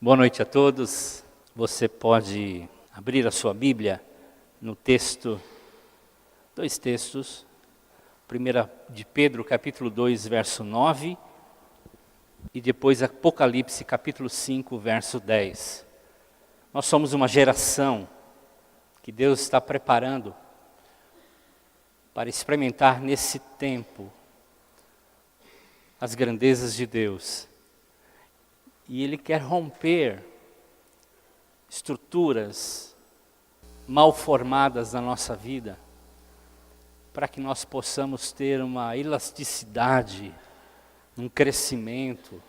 Boa noite a todos. Você pode abrir a sua Bíblia no texto, dois textos. 1 de Pedro, capítulo 2, verso 9, e depois Apocalipse, capítulo 5, verso 10. Nós somos uma geração que Deus está preparando para experimentar nesse tempo as grandezas de Deus. E Ele quer romper estruturas mal formadas na nossa vida, para que nós possamos ter uma elasticidade, um crescimento,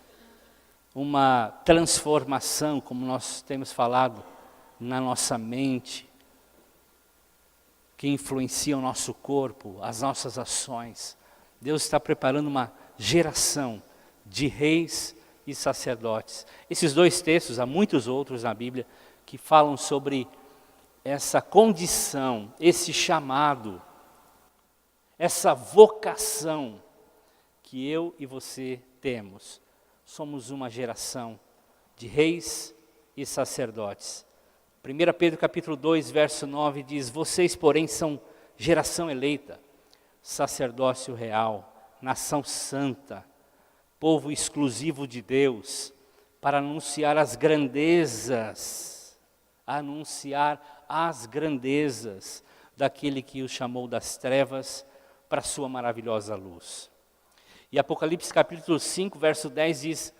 uma transformação, como nós temos falado, na nossa mente, que influencia o nosso corpo, as nossas ações. Deus está preparando uma geração de reis e sacerdotes. Esses dois textos, há muitos outros na Bíblia, que falam sobre essa condição, esse chamado, essa vocação que eu e você temos. Somos uma geração de reis e sacerdotes. 1 Pedro capítulo 2, verso 9 diz: vocês, porém, são geração eleita, sacerdócio real, nação santa, povo exclusivo de Deus, para anunciar as grandezas daquele que os chamou das trevas para a sua maravilhosa luz. E Apocalipse capítulo 5, verso 10 diz: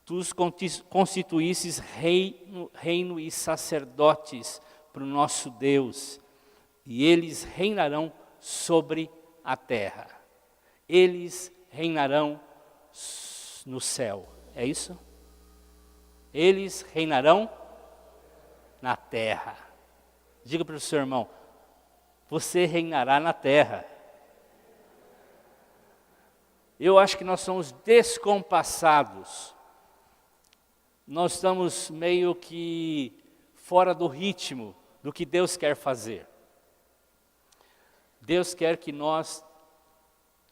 tu os constituísses reino e sacerdotes para o nosso Deus, e eles reinarão sobre a terra. Eles reinarão no céu. É isso? Eles reinarão na terra. Diga para o seu irmão: você reinará na terra. Eu acho que nós somos descompassados. Nós estamos meio que fora do ritmo do que Deus quer fazer. Deus quer que nós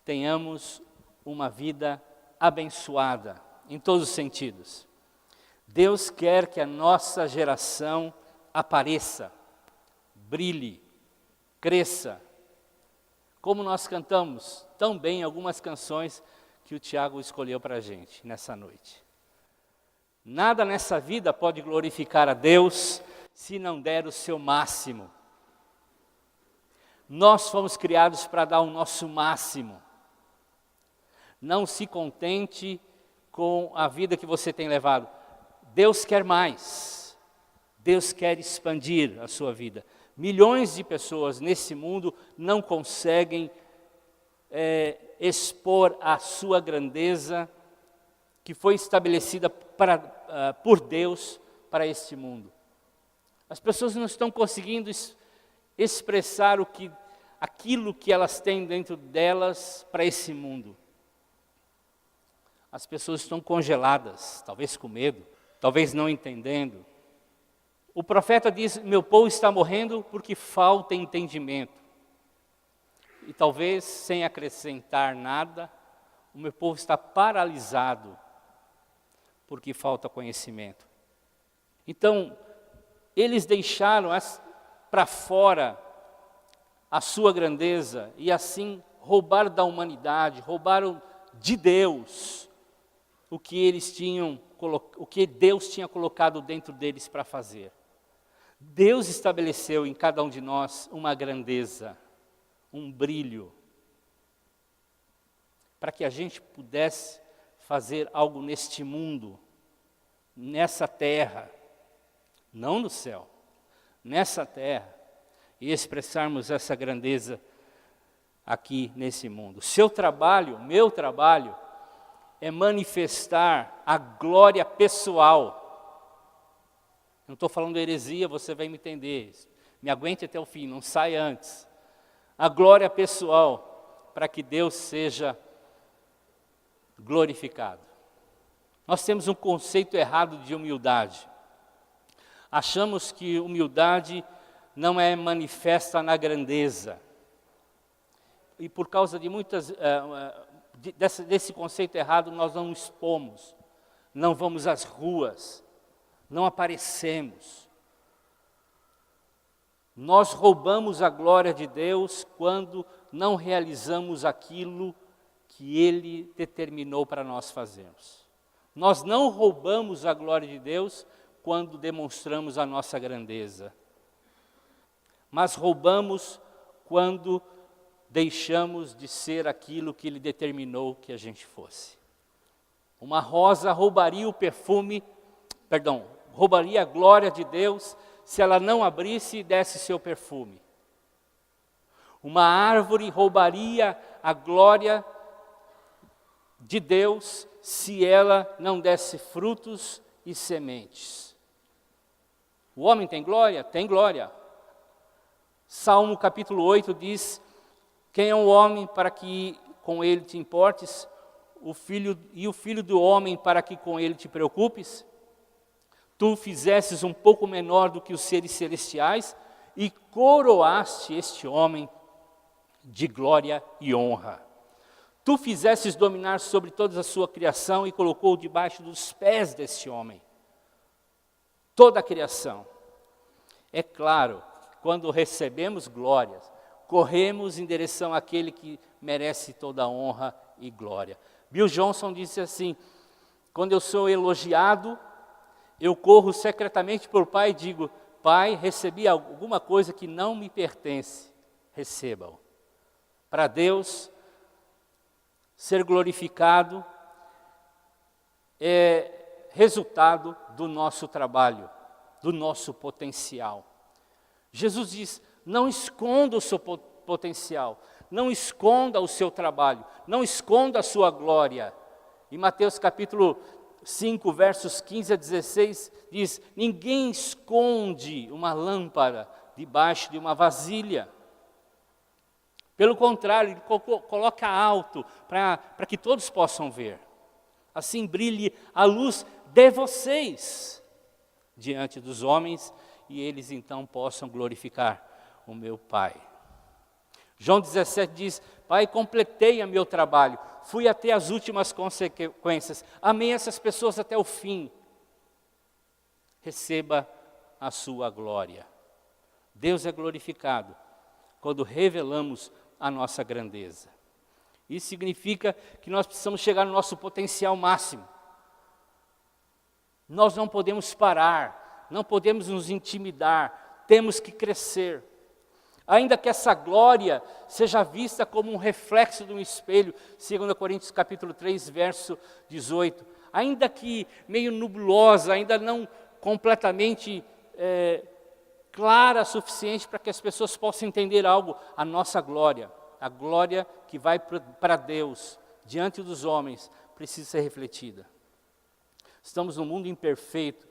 tenhamos uma vida abençoada, em todos os sentidos. Deus quer que a nossa geração apareça, brilhe, cresça. Como nós cantamos tão bem algumas canções que o Tiago escolheu para a gente nessa noite. Nada nessa vida pode glorificar a Deus se não der o seu máximo. Nós fomos criados para dar o nosso máximo. Não se contente com a vida que você tem levado. Deus quer mais. Deus quer expandir a sua vida. Milhões de pessoas nesse mundo não conseguem expor a sua grandeza que foi estabelecida por Deus para este mundo. As pessoas não estão conseguindo expressar aquilo que elas têm dentro delas para esse mundo. As pessoas estão congeladas, talvez com medo, talvez não entendendo. O profeta diz: meu povo está morrendo porque falta entendimento. E talvez sem acrescentar nada, o meu povo está paralisado porque falta conhecimento. Então, eles deixaram para fora a sua grandeza e assim roubaram da humanidade, roubaram de Deus o que Deus tinha colocado dentro deles para fazer. Deus estabeleceu em cada um de nós uma grandeza, um brilho, para que a gente pudesse fazer algo neste mundo, nessa terra, não no céu, nessa terra, e expressarmos essa grandeza aqui nesse mundo. Seu trabalho, meu trabalho, é manifestar a glória pessoal. Não estou falando heresia, você vai me entender. Me aguente até o fim, não sai antes. A glória pessoal, para que Deus seja glorificado. Nós temos um conceito errado de humildade. Achamos que humildade não é manifesta na grandeza. E por causa de desse conceito errado, nós não expomos, não vamos às ruas, não aparecemos. Nós roubamos a glória de Deus quando não realizamos aquilo que Ele determinou para nós fazermos. Nós não roubamos a glória de Deus quando demonstramos a nossa grandeza, mas roubamos quando deixamos de ser aquilo que Ele determinou que a gente fosse. Uma rosa roubaria roubaria a glória de Deus se ela não abrisse e desse seu perfume. Uma árvore roubaria a glória de Deus se ela não desse frutos e sementes. O homem tem glória? Tem glória. Salmo capítulo 8 diz: quem é o homem para que com ele te importes? O filho do homem para que com ele te preocupes? Tu fizesses um pouco menor do que os seres celestiais e coroaste este homem de glória e honra. Tu fizesses dominar sobre toda a sua criação e colocou debaixo dos pés desse homem toda a criação. É claro, quando recebemos glórias, corremos em direção àquele que merece toda a honra e glória. Bill Johnson disse assim: quando eu sou elogiado, eu corro secretamente para o Pai e digo: Pai, recebi alguma coisa que não me pertence, receba-o. Para Deus ser glorificado é resultado do nosso trabalho, do nosso potencial. Jesus diz: não esconda o seu potencial, não esconda o seu trabalho, não esconda a sua glória. Em Mateus capítulo 5, versos 15 a 16, diz: ninguém esconde uma lâmpada debaixo de uma vasilha. Pelo contrário, ele coloca alto para que todos possam ver. Assim brilhe a luz de vocês diante dos homens, e eles então possam glorificar o meu Pai. João 17 diz: Pai, completei o meu trabalho, fui até as últimas consequências, amei essas pessoas até o fim. Receba a sua glória. Deus é glorificado quando revelamos a nossa grandeza. Isso significa que nós precisamos chegar no nosso potencial máximo. Nós não podemos parar, não podemos nos intimidar, temos que crescer. Ainda que essa glória seja vista como um reflexo de um espelho, 2 Coríntios capítulo 3, verso 18. Ainda que meio nublosa, ainda não completamente clara o suficiente para que as pessoas possam entender algo, a nossa glória, a glória que vai para Deus, diante dos homens, precisa ser refletida. Estamos num mundo imperfeito,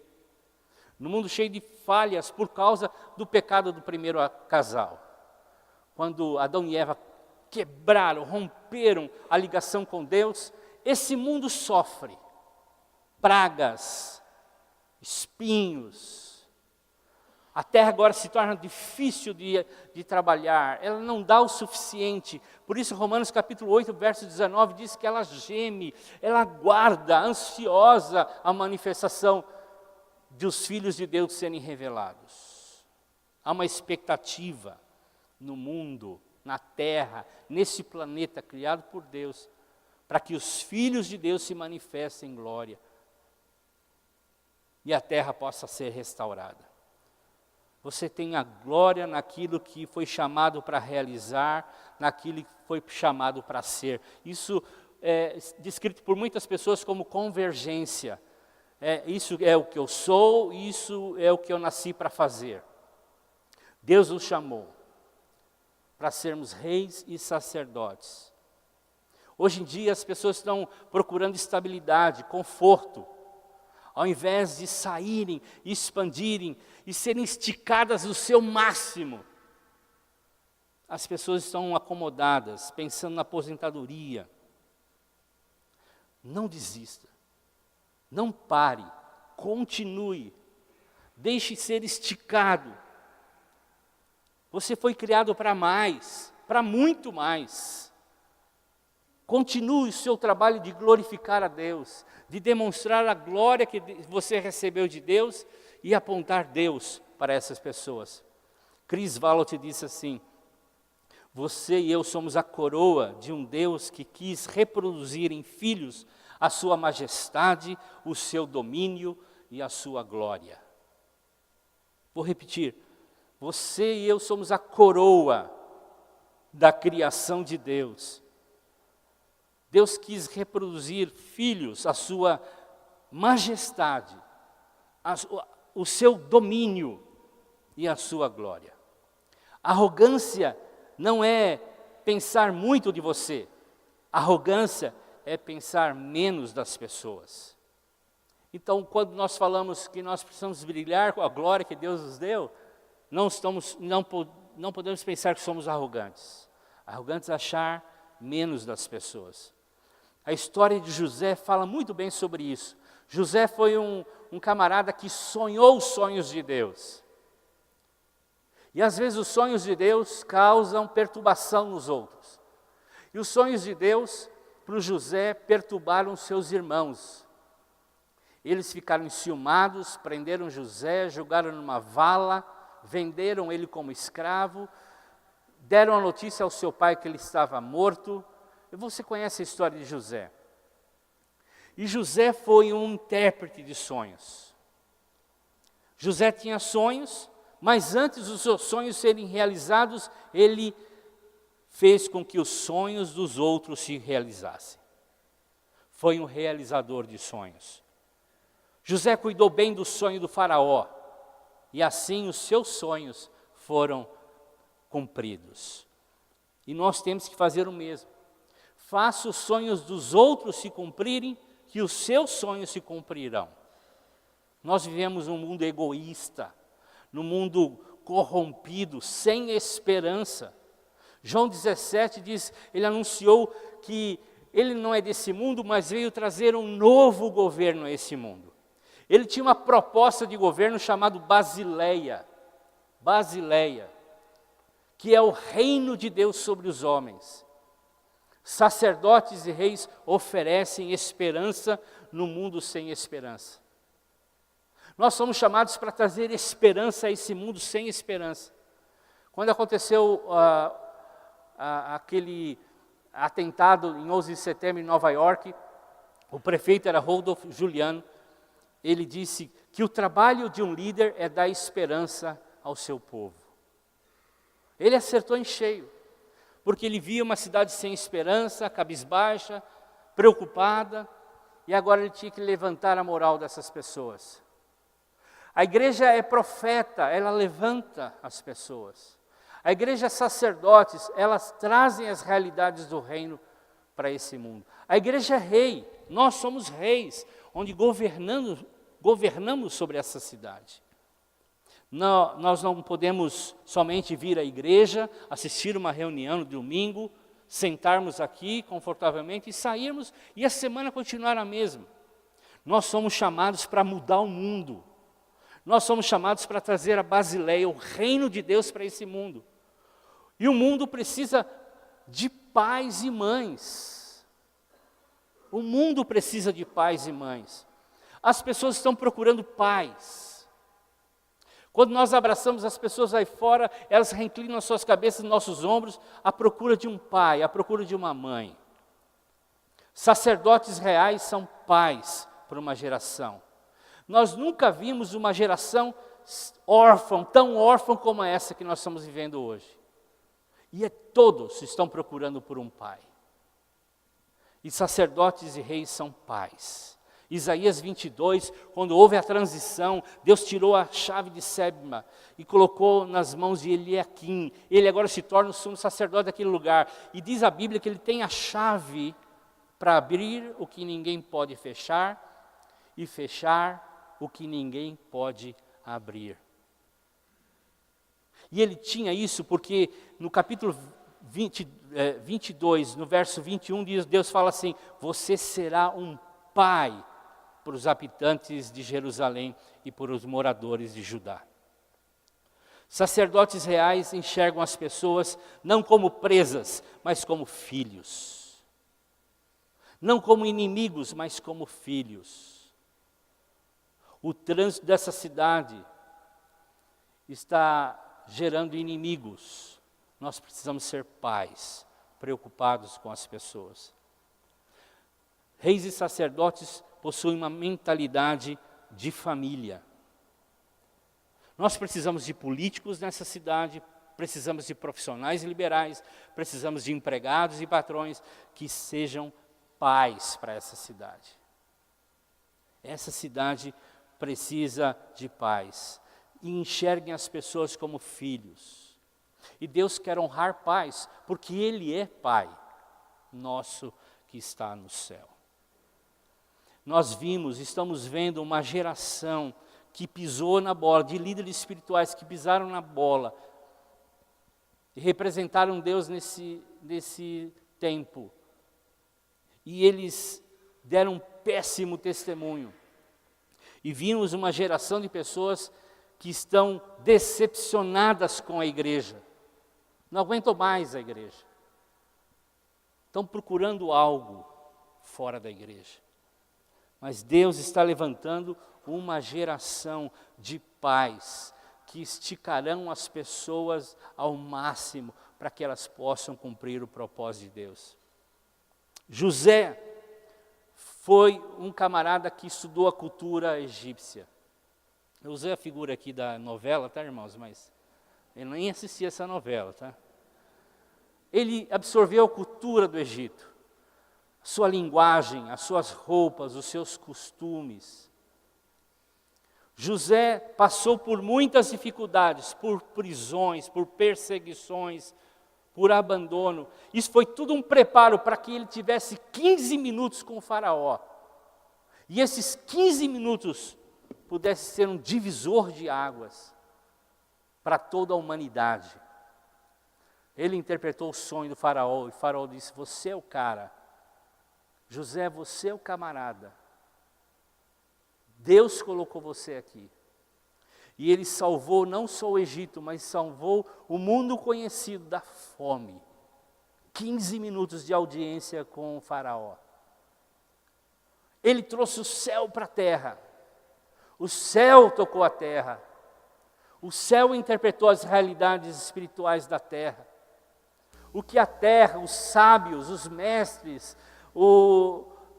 num mundo cheio de falhas por causa do pecado do primeiro casal. Quando Adão e Eva quebraram, romperam a ligação com Deus, esse mundo sofre pragas, espinhos. A terra agora se torna difícil de trabalhar, ela não dá o suficiente. Por isso Romanos capítulo 8, verso 19 diz que ela geme, ela aguarda, ansiosa a manifestação dos filhos de Deus serem revelados. Há uma expectativa no mundo, na terra, nesse planeta criado por Deus, para que os filhos de Deus se manifestem em glória e a terra possa ser restaurada. Você tem a glória naquilo que foi chamado para realizar, naquilo que foi chamado para ser. Isso é descrito por muitas pessoas como convergência. Isso é o que eu sou, isso é o que eu nasci para fazer. Deus nos chamou para sermos reis e sacerdotes. Hoje em dia as pessoas estão procurando estabilidade, conforto, ao invés de saírem, expandirem e serem esticadas no seu máximo. As pessoas estão acomodadas, pensando na aposentadoria. Não desista, não pare, continue, deixe ser esticado. Você foi criado para mais, para muito mais. Continue o seu trabalho de glorificar a Deus, de demonstrar a glória que você recebeu de Deus e apontar Deus para essas pessoas. Chris Vallot disse assim: você e eu somos a coroa de um Deus que quis reproduzir em filhos a sua majestade, o seu domínio e a sua glória. Vou repetir, você e eu somos a coroa da criação de Deus. Deus quis reproduzir filhos, a sua majestade, o seu domínio e a sua glória. Arrogância não é pensar muito de você. Arrogância é pensar menos das pessoas. Então, quando nós falamos que nós precisamos brilhar com a glória que Deus nos deu, não podemos pensar que somos arrogantes. Arrogantes é achar menos das pessoas. A história de José fala muito bem sobre isso. José foi um camarada que sonhou os sonhos de Deus. E às vezes os sonhos de Deus causam perturbação nos outros. E os sonhos de Deus, para o José, perturbaram seus irmãos. Eles ficaram enciumados, prenderam José, jogaram numa vala, venderam ele como escravo, deram a notícia ao seu pai que ele estava morto. E você conhece a história de José. E José foi um intérprete de sonhos. José tinha sonhos, mas antes dos seus sonhos serem realizados, ele fez com que os sonhos dos outros se realizassem. Foi um realizador de sonhos. José cuidou bem do sonho do faraó, e assim os seus sonhos foram cumpridos. E nós temos que fazer o mesmo. Faça os sonhos dos outros se cumprirem, que os seus sonhos se cumprirão. Nós vivemos num mundo egoísta, num mundo corrompido, sem esperança. João 17 diz, ele anunciou que ele não é desse mundo, mas veio trazer um novo governo a esse mundo. Ele tinha uma proposta de governo chamado Basileia, que é o reino de Deus sobre os homens. Sacerdotes e reis oferecem esperança no mundo sem esperança. Nós somos chamados para trazer esperança a esse mundo sem esperança. Quando aconteceu aquele atentado em 11 de setembro em Nova York, o prefeito era Rodolfo Giuliani. Ele disse que o trabalho de um líder é dar esperança ao seu povo. Ele acertou em cheio, porque ele via uma cidade sem esperança, cabisbaixa, preocupada, e agora ele tinha que levantar a moral dessas pessoas. A igreja é profeta, ela levanta as pessoas. A igreja é sacerdotes, elas trazem as realidades do reino para esse mundo. A igreja é rei, nós somos reis, onde governamos sobre essa cidade. Nós não podemos somente vir à igreja, assistir uma reunião no domingo, sentarmos aqui confortavelmente e sairmos e a semana continuar a mesma. Nós somos chamados para mudar o mundo. Nós somos chamados para trazer a Basileia, o reino de Deus para esse mundo. E o mundo precisa de pais e mães. O mundo precisa de pais e mães. As pessoas estão procurando pais. Quando nós abraçamos as pessoas aí fora, elas reclinam as suas cabeças nos nossos ombros à procura de um pai, à procura de uma mãe. Sacerdotes reais são pais para uma geração. Nós nunca vimos uma geração órfã, tão órfã como essa que nós estamos vivendo hoje. E todos estão procurando por um pai. E sacerdotes e reis são pais. Isaías 22, quando houve a transição, Deus tirou a chave de Sebna e colocou nas mãos de Eliaquim. Ele agora se torna o sumo sacerdote daquele lugar. E diz a Bíblia que ele tem a chave para abrir o que ninguém pode fechar e fechar o que ninguém pode abrir. E ele tinha isso porque no capítulo 22, no verso 21, Deus fala assim, você será um pai para os habitantes de Jerusalém e para os moradores de Judá. Sacerdotes reais enxergam as pessoas não como presas, mas como filhos. não como inimigos, mas como filhos. O trânsito dessa cidade está gerando inimigos. Nós precisamos ser pais, preocupados com as pessoas. Reis e sacerdotes possuem uma mentalidade de família. Nós precisamos de políticos nessa cidade, precisamos de profissionais liberais, precisamos de empregados e patrões que sejam pais para essa cidade. Essa cidade precisa de pais. E enxerguem as pessoas como filhos. E Deus quer honrar pais, porque Ele é Pai nosso que está no céu. Nós estamos vendo uma geração que pisou na bola, de líderes espirituais que pisaram na bola e representaram Deus nesse tempo. E eles deram um péssimo testemunho. E vimos uma geração de pessoas que estão decepcionadas com a igreja. Não aguentam mais a igreja. Estão procurando algo fora da igreja. Mas Deus está levantando uma geração de pais que esticarão as pessoas ao máximo para que elas possam cumprir o propósito de Deus. José foi um camarada que estudou a cultura egípcia. Eu usei a figura aqui da novela, tá, irmãos? Mas ele nem assistia essa novela, tá? Ele absorveu a cultura do Egito, a sua linguagem, as suas roupas, os seus costumes. José passou por muitas dificuldades, por prisões, por perseguições, por abandono. Isso foi tudo um preparo para que ele tivesse 15 minutos com o faraó. E esses 15 minutos pudesse ser um divisor de águas para toda a humanidade. Ele interpretou o sonho do faraó, e o faraó disse: você é o cara. José, você é o camarada. Deus colocou você aqui. E ele salvou não só o Egito, mas salvou o mundo conhecido da fome. 15 minutos de audiência com o faraó. Ele trouxe o céu para a terra. O céu tocou a terra. O céu interpretou as realidades espirituais da terra. O que a terra, os sábios, os mestres,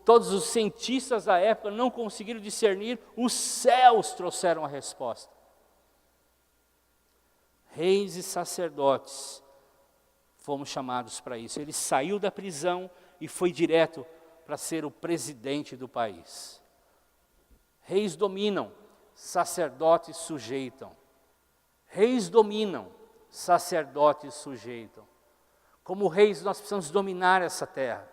todos os cientistas da época não conseguiram discernir, os céus trouxeram a resposta. Reis e sacerdotes fomos chamados para isso. Ele saiu da prisão e foi direto para ser o presidente do país. Reis dominam, sacerdotes sujeitam. Reis dominam, sacerdotes sujeitam. Como reis, nós precisamos dominar essa terra.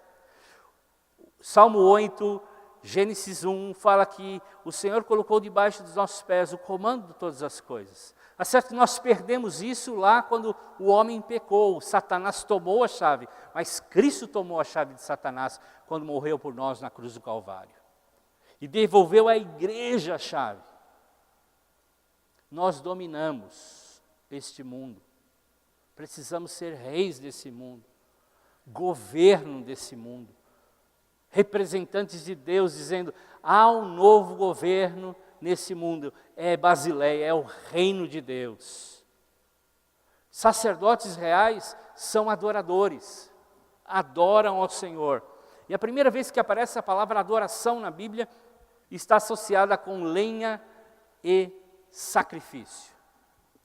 Salmo 8, Gênesis 1, fala que o Senhor colocou debaixo dos nossos pés o comando de todas as coisas. É certo que nós perdemos isso lá quando o homem pecou, Satanás tomou a chave, mas Cristo tomou a chave de Satanás quando morreu por nós na cruz do Calvário. E devolveu à igreja a chave. Nós dominamos este mundo. Precisamos ser reis desse mundo, governo desse mundo, representantes de Deus, dizendo: há um novo governo nesse mundo, é Basileia, é o reino de Deus. Sacerdotes reais são adoradores, adoram ao Senhor. E a primeira vez que aparece a palavra adoração na Bíblia, está associada com lenha e sacrifício.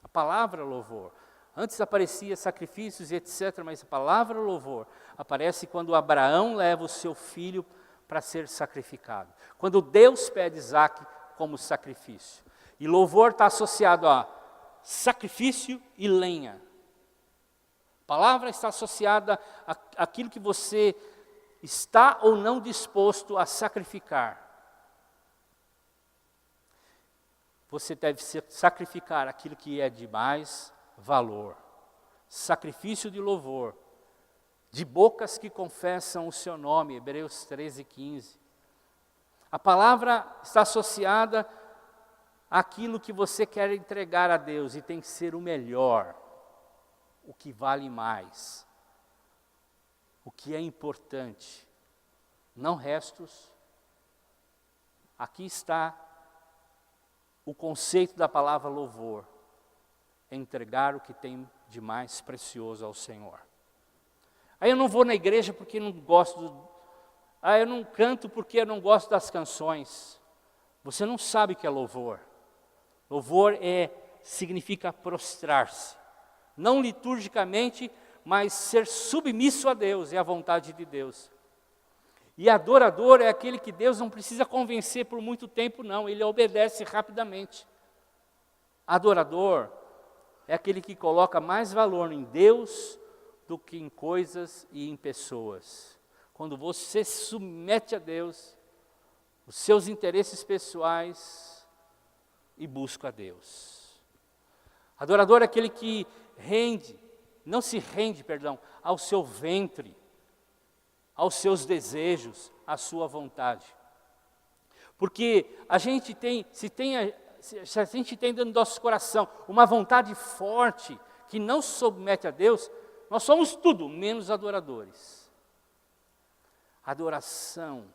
A palavra louvor. Antes aparecia sacrifícios e etc., mas a palavra louvor aparece quando Abraão leva o seu filho para ser sacrificado. Quando Deus pede Isaque como sacrifício. E louvor está associado a sacrifício e lenha. A palavra está associada àquilo que você está ou não disposto a sacrificar. Você deve sacrificar aquilo que é de mais valor. Sacrifício de louvor, de bocas que confessam o seu nome, Hebreus 13:15. A palavra está associada àquilo que você quer entregar a Deus e tem que ser o melhor, o que vale mais, o que é importante. não restos. Aqui está o conceito da palavra louvor: entregar o que tem de mais precioso ao Senhor. Aí eu não vou na igreja porque não gosto, eu não canto porque eu não gosto das canções. Você não sabe o que é louvor. Louvor significa prostrar-se, não liturgicamente, mas ser submisso a Deus, é a vontade de Deus. E adorador é aquele que Deus não precisa convencer por muito tempo, não, ele obedece rapidamente. Adorador é aquele que coloca mais valor em Deus do que em coisas e em pessoas. Quando você se submete a Deus, os seus interesses pessoais, e busca a Deus. Adorador é aquele que não se rende, ao seu ventre, aos seus desejos, à sua vontade. Porque a gente tem, se a gente tem dentro do nosso coração uma vontade forte, que não se submete a Deus, nós somos tudo menos adoradores. Adoração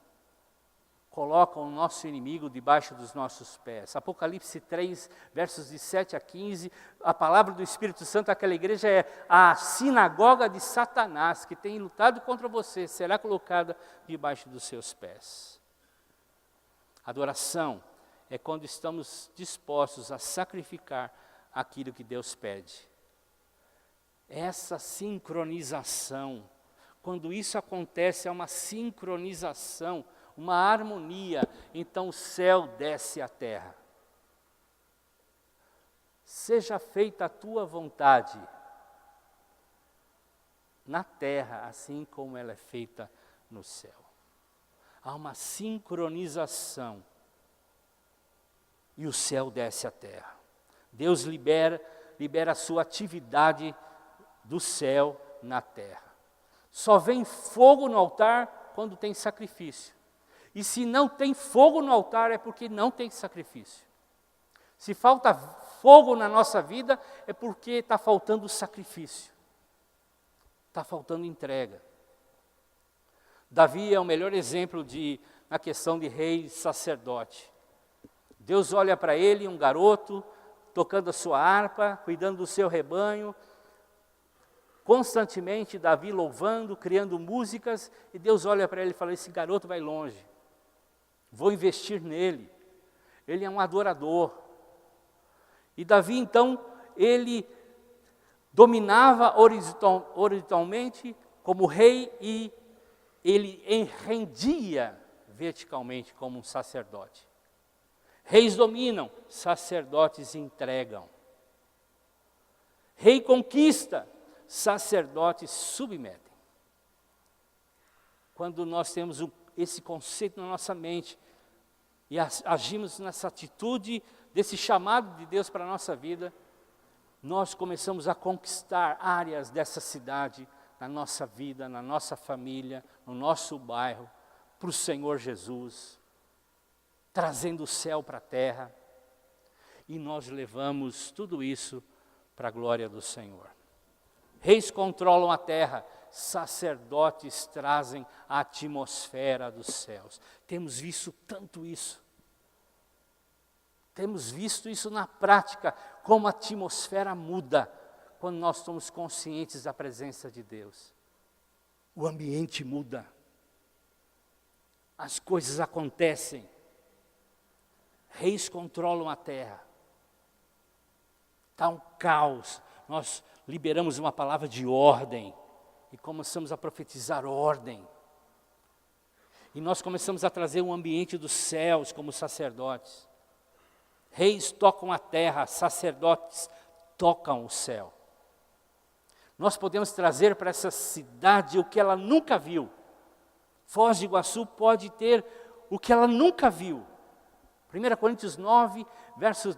coloca o nosso inimigo debaixo dos nossos pés. Apocalipse 3, versos de 7 a 15, a palavra do Espírito Santo àquela igreja é: a sinagoga de Satanás, que tem lutado contra você, será colocada debaixo dos seus pés. Adoração é quando estamos dispostos a sacrificar aquilo que Deus pede. Essa sincronização, quando isso acontece, é uma sincronização, uma harmonia, então o céu desce à terra. Seja feita a tua vontade, na terra, assim como ela é feita no céu. Há uma sincronização, e o céu desce à terra. Deus libera a sua atividade do céu na terra. Só vem fogo no altar quando tem sacrifício. E se não tem fogo no altar é porque não tem sacrifício. Se falta fogo na nossa vida é porque está faltando sacrifício. Está faltando entrega. Davi é o melhor exemplo na questão de rei e sacerdote. Deus olha para ele, um garoto, tocando a sua harpa, cuidando do seu rebanho, constantemente Davi louvando, criando músicas, e Deus olha para ele e fala: esse garoto vai longe, vou investir nele, ele é um adorador. E Davi então, ele dominava horizontalmente como rei e ele rendia verticalmente como um sacerdote. Reis dominam, sacerdotes entregam. Rei conquista, sacerdotes submetem. Quando nós temos esse conceito na nossa mente e agimos nessa atitude, desse chamado de Deus para a nossa vida, nós começamos a conquistar áreas dessa cidade, na nossa vida, na nossa família, no nosso bairro, para o Senhor Jesus, trazendo o céu para a terra, e nós levamos tudo isso para a glória do Senhor. Reis controlam a terra, sacerdotes trazem a atmosfera dos céus. Temos visto tanto isso. Temos visto isso na prática, como a atmosfera muda quando nós estamos conscientes da presença de Deus. O ambiente muda. As coisas acontecem. Reis controlam a terra. Está um caos. Nós liberamos uma palavra de ordem e começamos a profetizar ordem. E nós começamos a trazer um ambiente dos céus como sacerdotes. Reis tocam a terra, sacerdotes tocam o céu. Nós podemos trazer para essa cidade o que ela nunca viu. Foz do Iguaçu pode ter o que ela nunca viu. 1 Coríntios 9, versos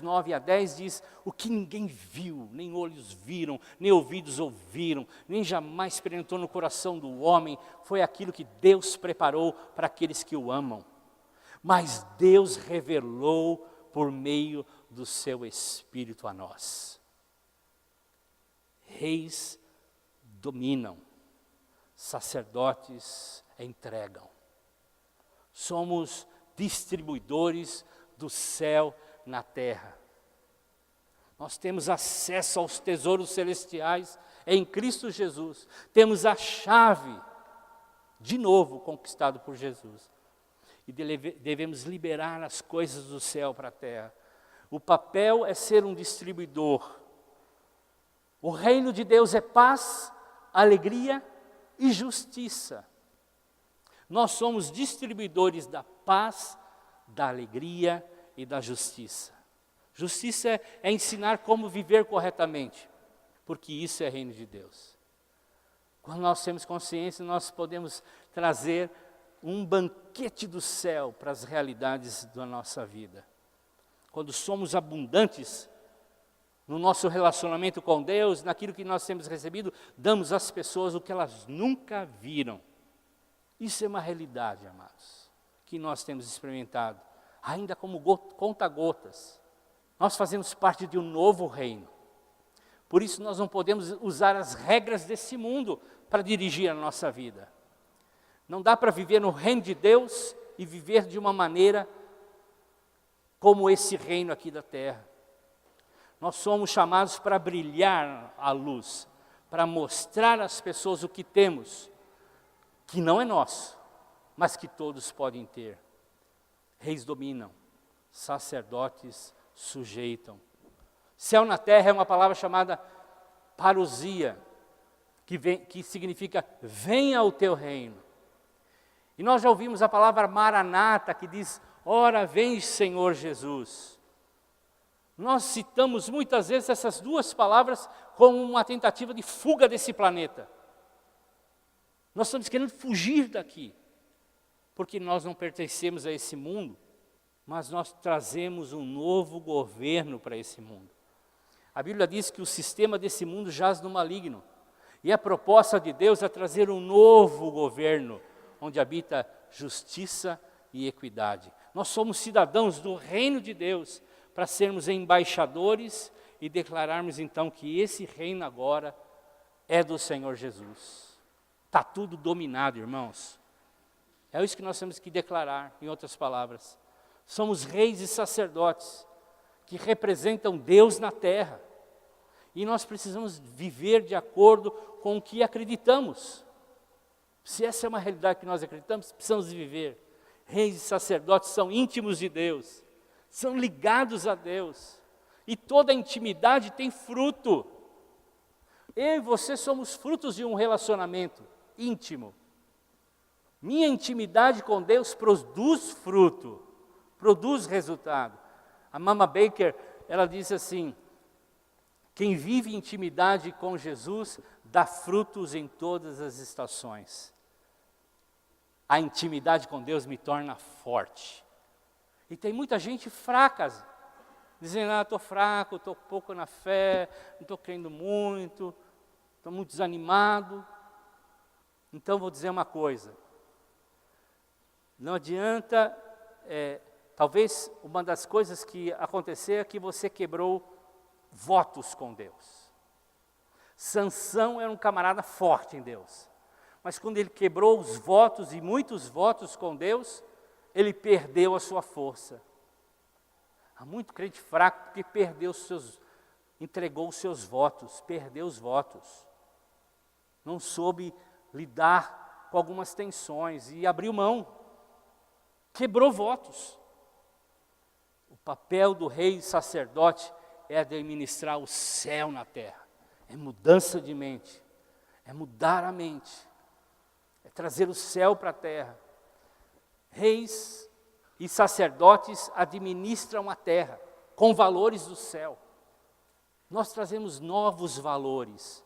9 a 10 diz: o que ninguém viu, nem olhos viram, nem ouvidos ouviram, nem jamais penetrou no coração do homem, foi aquilo que Deus preparou para aqueles que o amam. Mas Deus revelou por meio do seu Espírito a nós. Reis dominam, sacerdotes entregam. Somos distribuidores do céu na terra. Nós temos acesso aos tesouros celestiais em Cristo Jesus. Temos a chave, de novo, conquistado por Jesus. E devemos liberar as coisas do céu para a terra. O papel é ser um distribuidor. O reino de Deus é paz, alegria e justiça. Nós somos distribuidores da paz, da alegria e da justiça. Justiça é ensinar como viver corretamente, porque isso é reino de Deus. Quando nós temos consciência, nós podemos trazer um banquete do céu para as realidades da nossa vida. Quando somos abundantes no nosso relacionamento com Deus, naquilo que nós temos recebido, damos às pessoas o que elas nunca viram. Isso é uma realidade, amados, que nós temos experimentado, ainda como conta-gotas. Nós fazemos parte de um novo reino. Por isso nós não podemos usar as regras desse mundo para dirigir a nossa vida. Não dá para viver no reino de Deus e viver de uma maneira como esse reino aqui da terra. Nós somos chamados para brilhar a luz, para mostrar às pessoas o que temos, que não é nosso, mas que todos podem ter. Reis dominam, sacerdotes sujeitam. Céu na terra é uma palavra chamada parousia, que significa venha o teu reino. E nós já ouvimos a palavra maranata, que diz, ora vem Senhor Jesus. Nós citamos muitas vezes essas duas palavras como uma tentativa de fuga desse planeta. Nós estamos querendo fugir daqui, porque nós não pertencemos a esse mundo, mas nós trazemos um novo governo para esse mundo. A Bíblia diz que o sistema desse mundo jaz no maligno, e a proposta de Deus é trazer um novo governo, onde habita justiça e equidade. Nós somos cidadãos do reino de Deus, para sermos embaixadores e declararmos então que esse reino agora é do Senhor Jesus. Está tudo dominado, irmãos. É isso que nós temos que declarar, em outras palavras. Somos reis e sacerdotes que representam Deus na terra. E nós precisamos viver de acordo com o que acreditamos. Se essa é uma realidade que nós acreditamos, precisamos viver. Reis e sacerdotes são íntimos de Deus, são ligados a Deus. E toda intimidade tem fruto. Eu e você somos frutos de um relacionamento íntimo. Minha intimidade com Deus produz fruto, produz resultado. A Mama Baker, ela diz assim, quem vive intimidade com Jesus dá frutos em todas as estações. A intimidade com Deus me torna forte. E tem muita gente fraca, dizendo, estou fraco, estou pouco na fé, não estou crendo muito, estou muito desanimado. Então vou dizer uma coisa, não adianta, talvez uma das coisas que aconteceu é que você quebrou votos com Deus. Sansão era um camarada forte em Deus, mas quando ele quebrou os votos e muitos votos com Deus, ele perdeu a sua força. Há muito crente fraco porque entregou os seus votos, perdeu os votos. Não soube lidar com algumas tensões e abriu mão. Quebrou votos. O papel do rei e sacerdote é administrar o céu na terra. É mudança de mente. É mudar a mente. É trazer o céu para a terra. Reis e sacerdotes administram a terra com valores do céu. Nós trazemos novos valores.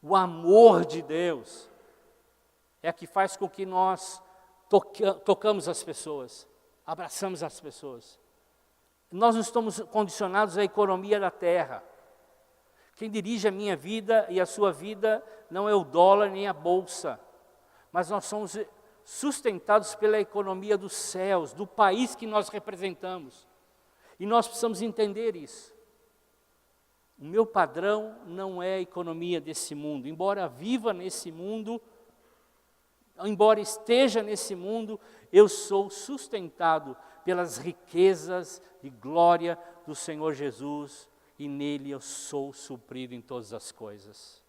O amor de Deus é que faz com que nós tocamos as pessoas, abraçamos as pessoas. Nós não estamos condicionados à economia da terra. Quem dirige a minha vida e a sua vida não é o dólar nem a bolsa, mas nós somos sustentados pela economia dos céus, do país que nós representamos. E nós precisamos entender isso. O meu padrão não é a economia desse mundo. Embora viva nesse mundo, embora esteja nesse mundo, eu sou sustentado pelas riquezas e glória do Senhor Jesus, e nele eu sou suprido em todas as coisas.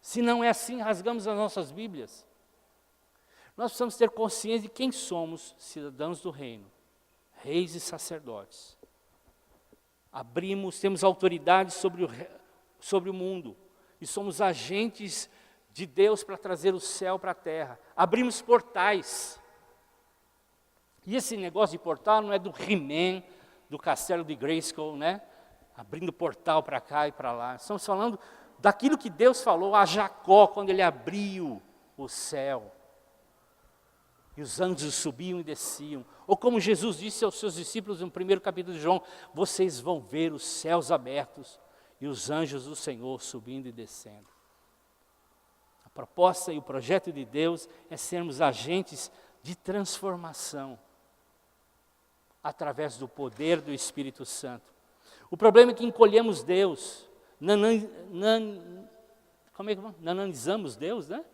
Se não é assim, rasgamos as nossas Bíblias. Nós precisamos ter consciência de quem somos, cidadãos do reino, reis e sacerdotes. Temos autoridade sobre o mundo, e somos agentes de Deus para trazer o céu para a terra. Abrimos portais. E esse negócio de portal não é do He-Man, do castelo de Grayskull, né? Abrindo portal para cá e para lá. Estamos falando daquilo que Deus falou a Jacó, quando ele abriu o céu. E os anjos subiam e desciam. Ou como Jesus disse aos seus discípulos no primeiro capítulo de João, vocês vão ver os céus abertos e os anjos do Senhor subindo e descendo. A proposta e o projeto de Deus é sermos agentes de transformação através do poder do Espírito Santo. O problema é que encolhemos Deus, nananizamos Deus, né?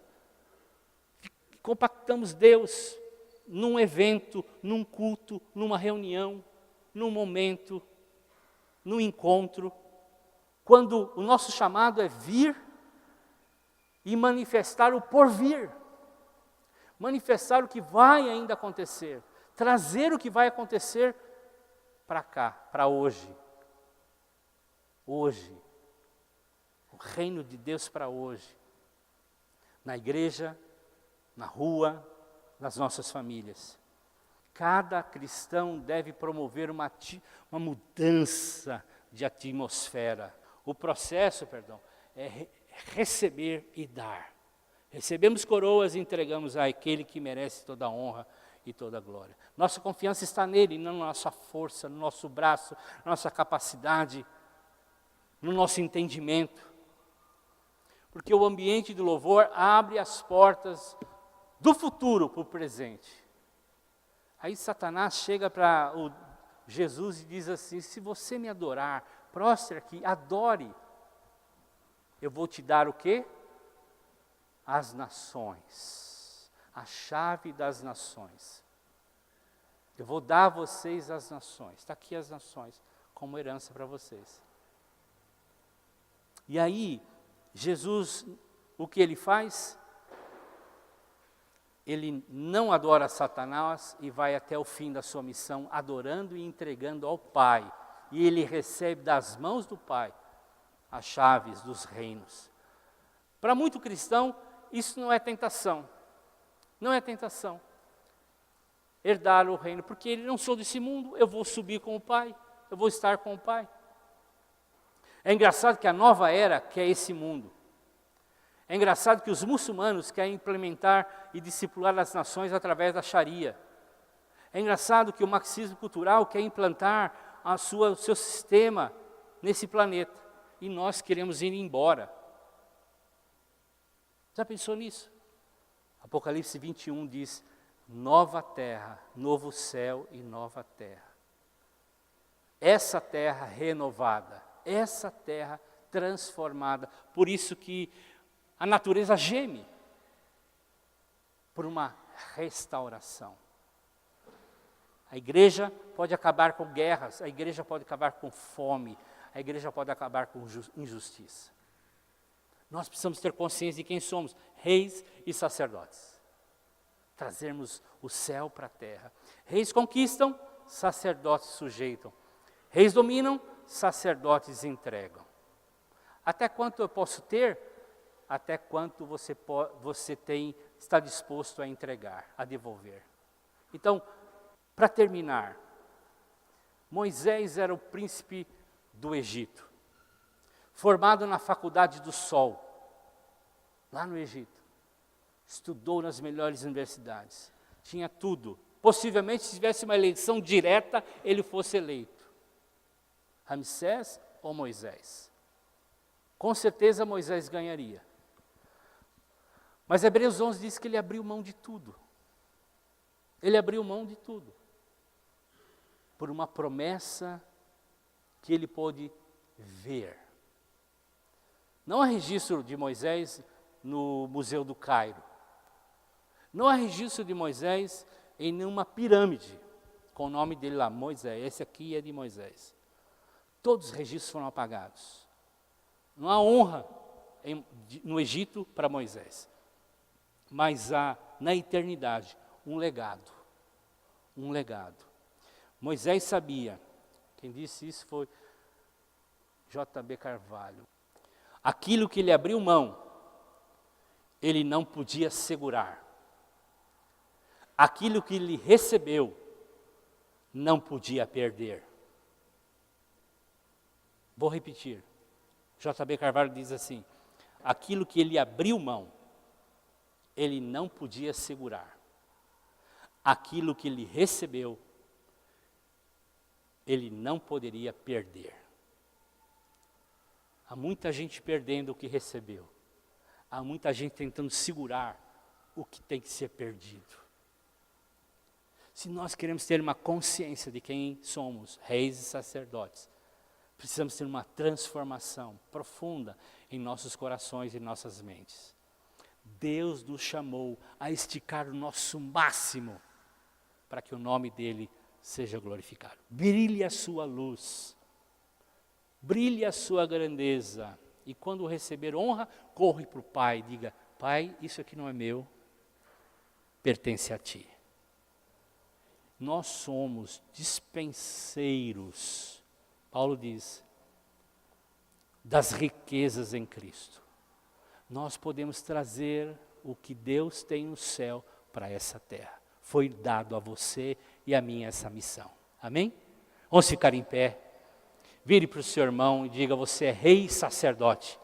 Compactamos Deus num evento, num culto, numa reunião, num momento, num encontro, quando o nosso chamado é vir e manifestar o porvir, manifestar o que vai ainda acontecer, trazer o que vai acontecer para cá, para hoje. Hoje, o reino de Deus para hoje, na igreja, na rua, nas nossas famílias. Cada cristão deve promover uma mudança de atmosfera. O processo, é receber e dar. Recebemos coroas e entregamos àquele que merece toda a honra e toda a glória. Nossa confiança está nele, não na nossa força, no nosso braço, na nossa capacidade, no nosso entendimento. Porque o ambiente do louvor abre as portas do futuro para o presente. Aí Satanás chega para Jesus e diz assim, se você me adorar, prostre aqui, adore. Eu vou te dar o quê? As nações, a chave das nações. Eu vou dar a vocês as nações, está aqui as nações, como herança para vocês. E aí, Jesus, o que ele faz? Ele não adora Satanás e vai até o fim da sua missão, adorando e entregando ao Pai. E ele recebe das mãos do Pai as chaves dos reinos. Para muito cristão, isso não é tentação. Não é tentação. Herdar o reino, porque ele não sou desse mundo, eu vou subir com o Pai, eu vou estar com o Pai. É engraçado que a nova era quer esse mundo. É engraçado que os muçulmanos querem implementar e discipular as nações através da Sharia. É engraçado que o marxismo cultural quer implantar o seu sistema nesse planeta. E nós queremos ir embora. Já pensou nisso? Apocalipse 21 diz, nova terra, novo céu e nova terra. Essa terra renovada, essa terra transformada. Por isso que a natureza geme por uma restauração. A igreja pode acabar com guerras, a igreja pode acabar com fome, a igreja pode acabar com injustiça. Nós precisamos ter consciência de quem somos, reis e sacerdotes. Trazermos o céu para a terra. Reis conquistam, sacerdotes sujeitam. Reis dominam, sacerdotes entregam. Até quanto eu posso ter? Até quanto você está disposto a entregar, a devolver. Então, para terminar, Moisés era o príncipe do Egito, formado na faculdade do Sol, lá no Egito. Estudou nas melhores universidades, tinha tudo. Possivelmente, se tivesse uma eleição direta, ele fosse eleito. Ramsés ou Moisés? Com certeza Moisés ganharia. Mas Hebreus 11 diz que ele abriu mão de tudo. Ele abriu mão de tudo. Por uma promessa que ele pôde ver. Não há registro de Moisés no Museu do Cairo. Não há registro de Moisés em nenhuma pirâmide, com o nome dele lá, Moisés. Esse aqui é de Moisés. Todos os registros foram apagados. Não há honra no Egito para Moisés. Mas há, na eternidade, um legado. Um legado. Moisés sabia, quem disse isso foi J.B. Carvalho. Aquilo que ele abriu mão, ele não podia segurar. Aquilo que ele recebeu, não podia perder. Vou repetir. J.B. Carvalho diz assim: aquilo que ele abriu mão, ele não podia segurar. Aquilo que ele recebeu, ele não poderia perder. Há muita gente perdendo o que recebeu. Há muita gente tentando segurar o que tem que ser perdido. Se nós queremos ter uma consciência de quem somos, reis e sacerdotes, precisamos ter uma transformação profunda em nossos corações e nossas mentes. Deus nos chamou a esticar o nosso máximo para que o nome dele seja glorificado. Brilhe a sua luz, brilhe a sua grandeza, e quando receber honra, corre para o Pai e diga: Pai, isso aqui não é meu, pertence a ti. Nós somos dispenseiros, Paulo diz, das riquezas em Cristo. Nós podemos trazer o que Deus tem no céu para essa terra. Foi dado a você e a mim essa missão. Amém? Vamos ficar em pé. Vire para o seu irmão e diga: você é rei e sacerdote.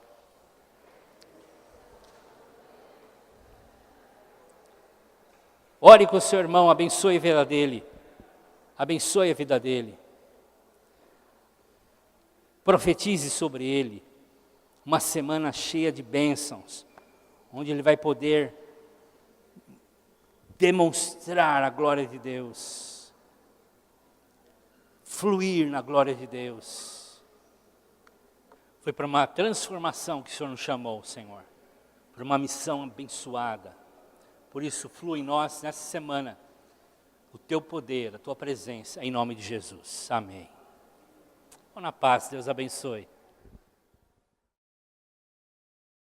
Ore com o seu irmão, abençoe a vida dele. Abençoe a vida dele. Profetize sobre ele uma semana cheia de bênçãos, onde ele vai poder demonstrar a glória de Deus, fluir na glória de Deus. Foi para uma transformação que o Senhor nos chamou, Senhor, para uma missão abençoada. Por isso, flua em nós nessa semana o teu poder, a tua presença, em nome de Jesus. Amém. Vão na paz, Deus abençoe.